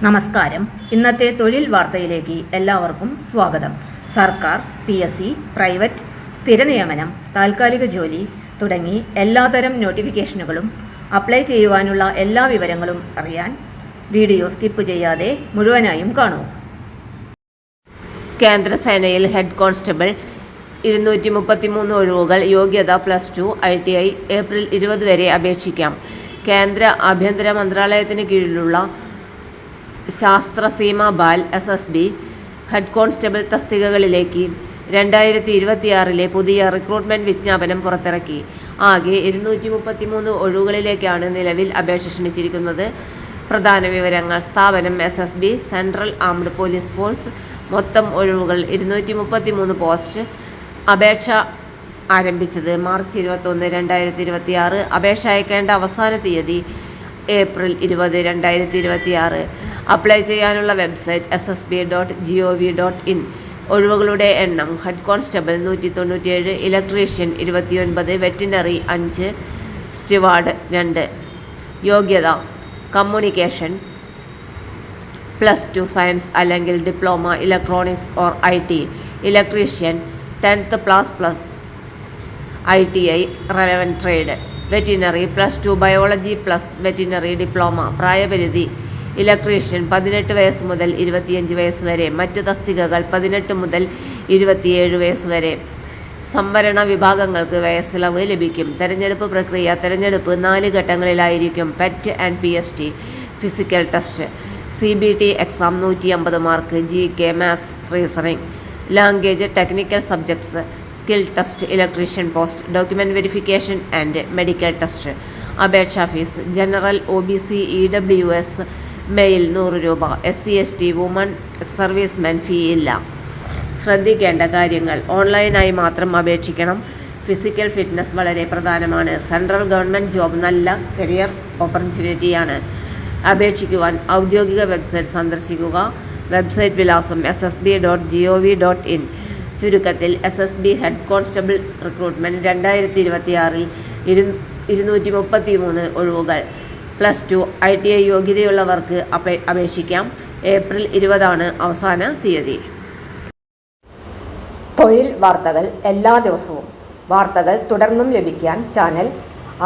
നമസ്കാരം. ഇന്നത്തെ തൊഴിൽ വാർത്തയിലേക്ക് എല്ലാവർക്കും സ്വാഗതം. സർക്കാർ, PSC, പ്രൈവറ്റ്, സ്ഥിര നിയമനം, താൽക്കാലിക ജോലി തുടങ്ങി എല്ലാതരം നോട്ടിഫിക്കേഷനുകളും അപ്ലൈ ചെയ്യുവാനുള്ള എല്ലാ വിവരങ്ങളും അറിയാൻ വീഡിയോ സ്കിപ്പ് ചെയ്യാതെ മുഴുവനായും കാണൂ. കേന്ദ്ര സേനയിൽ ഹെഡ് കോൺസ്റ്റബിൾ 233 ഒഴിവുകൾ. യോഗ്യത +2, ITI. ഏപ്രിൽ 20 വരെ അപേക്ഷിക്കാം. കേന്ദ്ര ആഭ്യന്തര മന്ത്രാലയത്തിന് കീഴിലുള്ള ശാസ്ത്ര സീമ ബാൽ SSB ഹെഡ് കോൺസ്റ്റബിൾ തസ്തികകളിലേക്ക് 2026 പുതിയ റിക്രൂട്ട്മെന്റ് വിജ്ഞാപനം പുറത്തിറക്കി. ആകെ 233 ഒഴിവുകളിലേക്കാണ് നിലവിൽ അപേക്ഷ ക്ഷണിച്ചിരിക്കുന്നത്. പ്രധാന വിവരങ്ങൾ: സ്ഥാപനം SSB, central armed police force. മൊത്തം ഒഴിവുകൾ 233 പോസ്റ്റ്. അപേക്ഷ ആരംഭിച്ചത് മാർച്ച് 21, 2026. അപേക്ഷ അയക്കേണ്ട അവസാന തീയതി ഏപ്രിൽ 20, 2026. അപ്ലൈ ചെയ്യാനുള്ള വെബ്സൈറ്റ് ssb.gov.in. ഒഴിവുകളുടെ എണ്ണം: head constable 197, electrician 29, veterinary 5, steward 2. യോഗ്യത: കമ്മ്യൂണിക്കേഷൻ +2 സയൻസ് അല്ലെങ്കിൽ diploma electronics or IT. Electrician 10th class ITI relevant trade. Veterinary +2 biology veterinary diploma. പ്രായപരിധി: ഇലക്ട്രീഷ്യൻ 18 വയസ്സ് മുതൽ 25 വയസ്സ് വരെ. മറ്റ് തസ്തികകൾ 18 മുതൽ 27 വയസ്സ് വരെ. സംവരണ വിഭാഗങ്ങൾക്ക് വയസ്സിളവ് ലഭിക്കും. തെരഞ്ഞെടുപ്പ് പ്രക്രിയ: തെരഞ്ഞെടുപ്പ് 4 ഘട്ടങ്ങളിലായിരിക്കും. PET and PST. Physical test. CBT exam 150 mark. GK, maths, reasoning. Language, technical subjects. Skill test. Electrician post. Document verification and medical test. അപേക്ഷാ fees: general, OBC, EWS male 100 രൂപ. SC, ST, woman, servicemen fee ഇല്ല. ശ്രദ്ധിക്കേണ്ട കാര്യങ്ങൾ: ഓൺലൈനായി മാത്രം അപേക്ഷിക്കണം. Physical fitness വളരെ പ്രധാനമാണ്. സെൻട്രൽ ഗവൺമെന്റ് ജോബ് നല്ല കരിയർ ഓപ്പർച്യൂണിറ്റിയാണ്. അപേക്ഷിക്കുവാൻ ഔദ്യോഗിക വെബ്സൈറ്റ് സന്ദർശിക്കുക. വെബ്സൈറ്റ് വിലാസം ssb.gov.in. ചുരുക്കത്തിൽ, SSB ഹെഡ് കോൺസ്റ്റബിൾ റിക്രൂട്ട്മെന്റ് 2026 233 ഒഴിവുകൾ. +2 ITI യോഗ്യതയുള്ളവർക്ക് അപേക്ഷിക്കാം. ഏപ്രിൽ 20 അവസാന തീയതി. തൊഴിൽ വാർത്തകൾ എല്ലാ ദിവസവും. വാർത്തകൾ തുടർന്നും ലഭിക്കാൻ ചാനൽ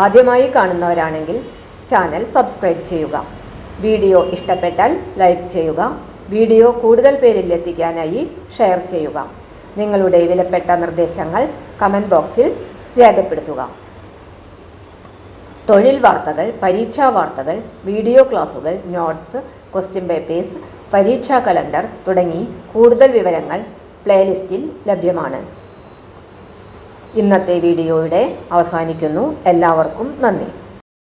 ആദ്യമായി കാണുന്നവരാണെങ്കിൽ ചാനൽ സബ്സ്ക്രൈബ് ചെയ്യുക. വീഡിയോ ഇഷ്ടപ്പെട്ടാൽ ലൈക്ക് ചെയ്യുക. വീഡിയോ കൂടുതൽ പേരിൽ എത്തിക്കാനായി ഷെയർ ചെയ്യുക. നിങ്ങളുടെ വിലപ്പെട്ട നിർദ്ദേശങ്ങൾ കമന്റ് ബോക്സിൽ രേഖപ്പെടുത്തുക. തൊഴിൽ വാർത്തകൾ, പരീക്ഷാ വാർത്തകൾ, വീഡിയോ ക്ലാസുകൾ, നോട്ട്സ്, ക്വസ്റ്റ്യൻ പേപ്പേഴ്സ്, പരീക്ഷാ കലണ്ടർ തുടങ്ങി കൂടുതൽ വിവരങ്ങൾ പ്ലേലിസ്റ്റിൽ ലഭ്യമാണ്. ഇന്നത്തെ വീഡിയോയുടെ അവസാനിക്കുന്നു. എല്ലാവർക്കും നന്ദി.